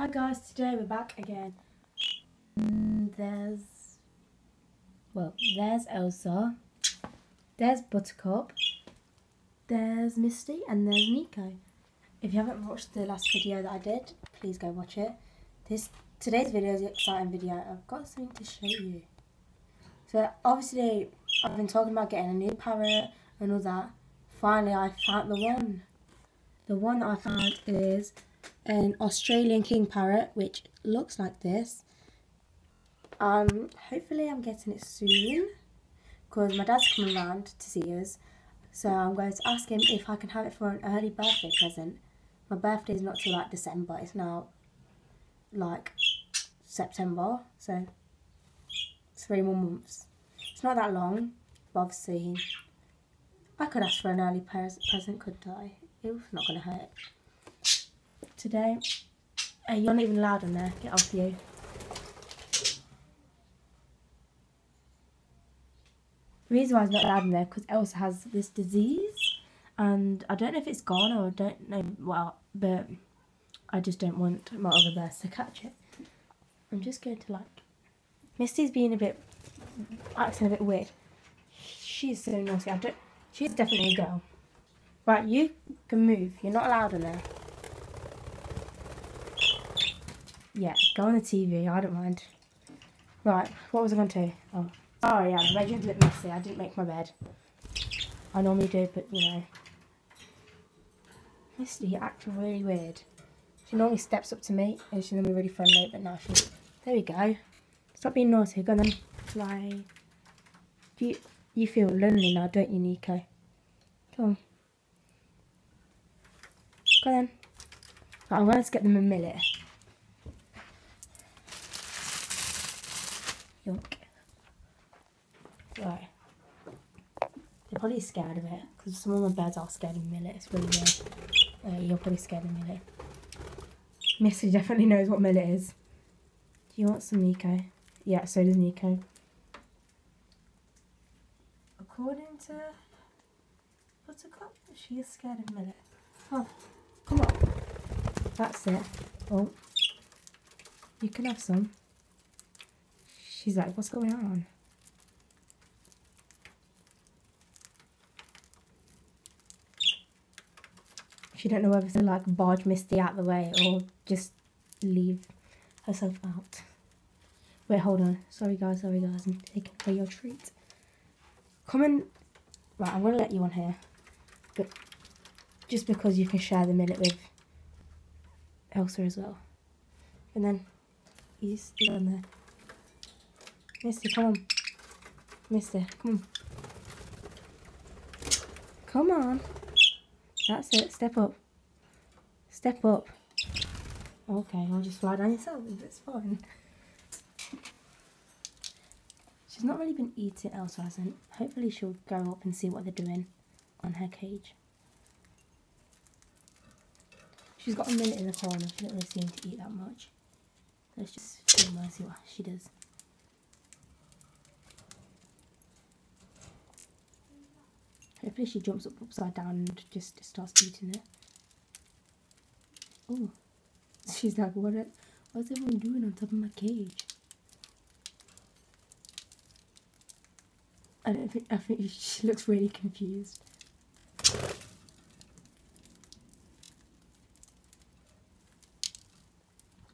Hi guys, today we're back again. There's Elsa, there's Buttercup, there's Misty, and there's Nico. If you haven't watched the last video that I did, please go watch it. Today's video is an exciting video. I've got something to show you. So obviously I've been talking about getting a new parrot and all that. Finally I found the one. The one that I found is an Australian king parrot, which looks like this. Hopefully I'm getting it soon because my dad's coming around to see us, so I'm going to ask him if I can have it for an early birthday present. My birthday is not till like December, it's now like September, so it's 3 more months. It's not that long, but obviously I could ask for an early present, couldn't I? It's not going to hurt. Today, you're not even allowed in there, get off you. The reason why it's not allowed in there because Elsa has this disease, and I don't know if it's gone or I don't know what, but I just don't want my other birds to catch it. I'm just going to Misty's being acting a bit weird. She's so naughty. She's definitely a girl. Right, you can move. You're not allowed in there. Yeah, go on the TV. I don't mind. Right, what was I going to do? Oh, sorry, yeah, the bedroom's a bit messy. I didn't make my bed. I normally do, but you know. Misty acts really weird. She normally steps up to me and she's normally really friendly, but now she's... There we go. Stop being naughty. Go on then. Fly. You feel lonely now, don't you, Nico? Come on. Go on then. Right, I'm going to get them a millet. Yonk. Right. They're probably scared of it because some of my birds are scared of millet. It's really weird. You're probably scared of millet. Missy definitely knows what millet is. Do you want some, Nico? Yeah, so does Nico. According to Buttercup, she is scared of millet. Oh, come on. That's it. Oh, you can have some. She's like, what's going on? She don't know whether to barge Misty out the way or just leave herself out. Wait, hold on. Sorry guys, I'm taking away your treat. Come in. Right, I'm going to let you on here. But just because you can share the millet with Elsa as well. And then you stick on there. Misty, come on. Misty, come on. Come on. That's it. Step up. Step up. Okay, I'll just fly down yourself. It's fine. She's not really been eating, Elsa hasn't. Hopefully she'll go up and see what they're doing on her cage. She's got a millet in the corner. She doesn't really seem to eat that much. Let's just film her and see what she does. Hopefully she jumps up upside down and just starts eating it. Oh, she's like, what's everyone doing on top of my cage? I think she looks really confused.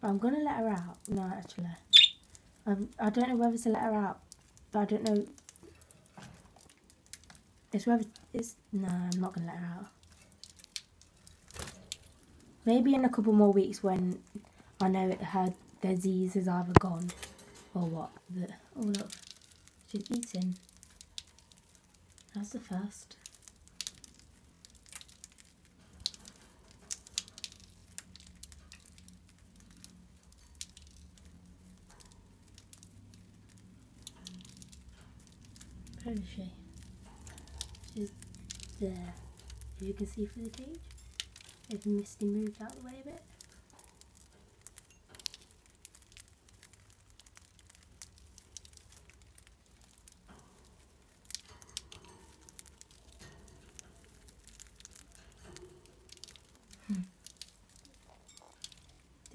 I'm gonna let her out. No, actually, I don't know whether to let her out, but I don't know. No, I'm not gonna let her out. Maybe in a couple more weeks when I know her disease is either gone or what. But oh look, she's eating. That's the first. Where is she? She's there. If you can see through the cage. If Misty moved out the way a bit.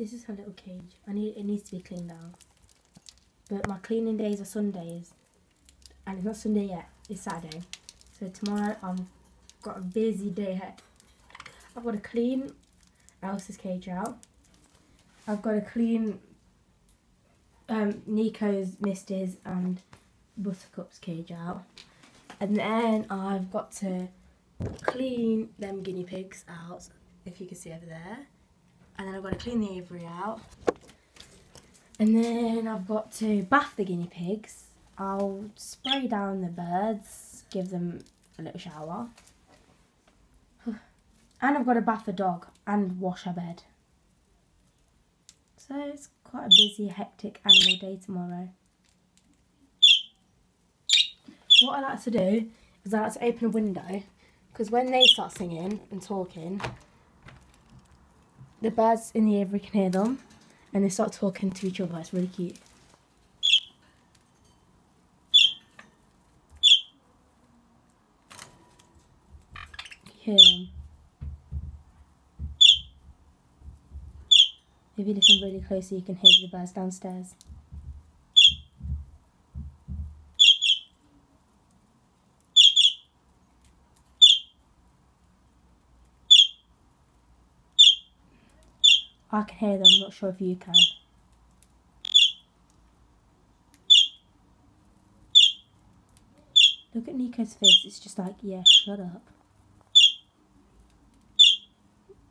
This is her little cage. It needs to be cleaned out. But my cleaning days are Sundays. And it's not Sunday yet, it's Saturday. So tomorrow I've got a busy day ahead. I've got to clean Elsa's cage out. I've got to clean Nico's, Misty's and Buttercup's cage out. And then I've got to clean them guinea pigs out, if you can see over there. And then I've got to clean the aviary out. And then I've got to bath the guinea pigs. I'll spray down the birds, give them a little shower. And I've got to bath the dog and wash her bed. So it's quite a busy, hectic animal day tomorrow. What I like to do is I like to open a window, because when they start singing and talking, the birds in the aviary can hear them and they start talking to each other. It's really cute. You hear them. If you listen really closely, you can hear the birds downstairs. I can hear them, I'm not sure if you can. Look at Nico's face, it's just like, yeah, shut up.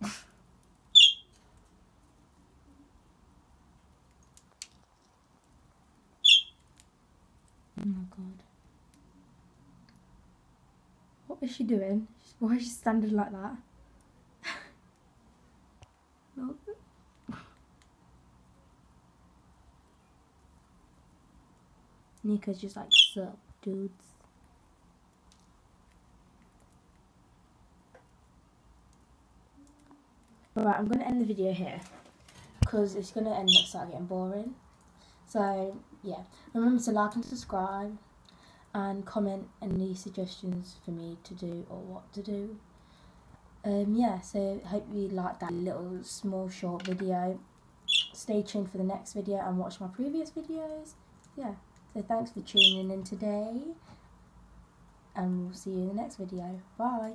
Oh my god. What is she doing? Why is she standing like that? Look. Nico's just like, sup, dudes. Alright, I'm going to end the video here, because it's going to end up start getting boring. So, yeah. Remember to like and subscribe, and comment any suggestions for me to do or what to do. Yeah, so hope you liked that little small short video. Stay tuned for the next video and watch my previous videos. Yeah, so thanks for tuning in today, and we'll see you in the next video. Bye.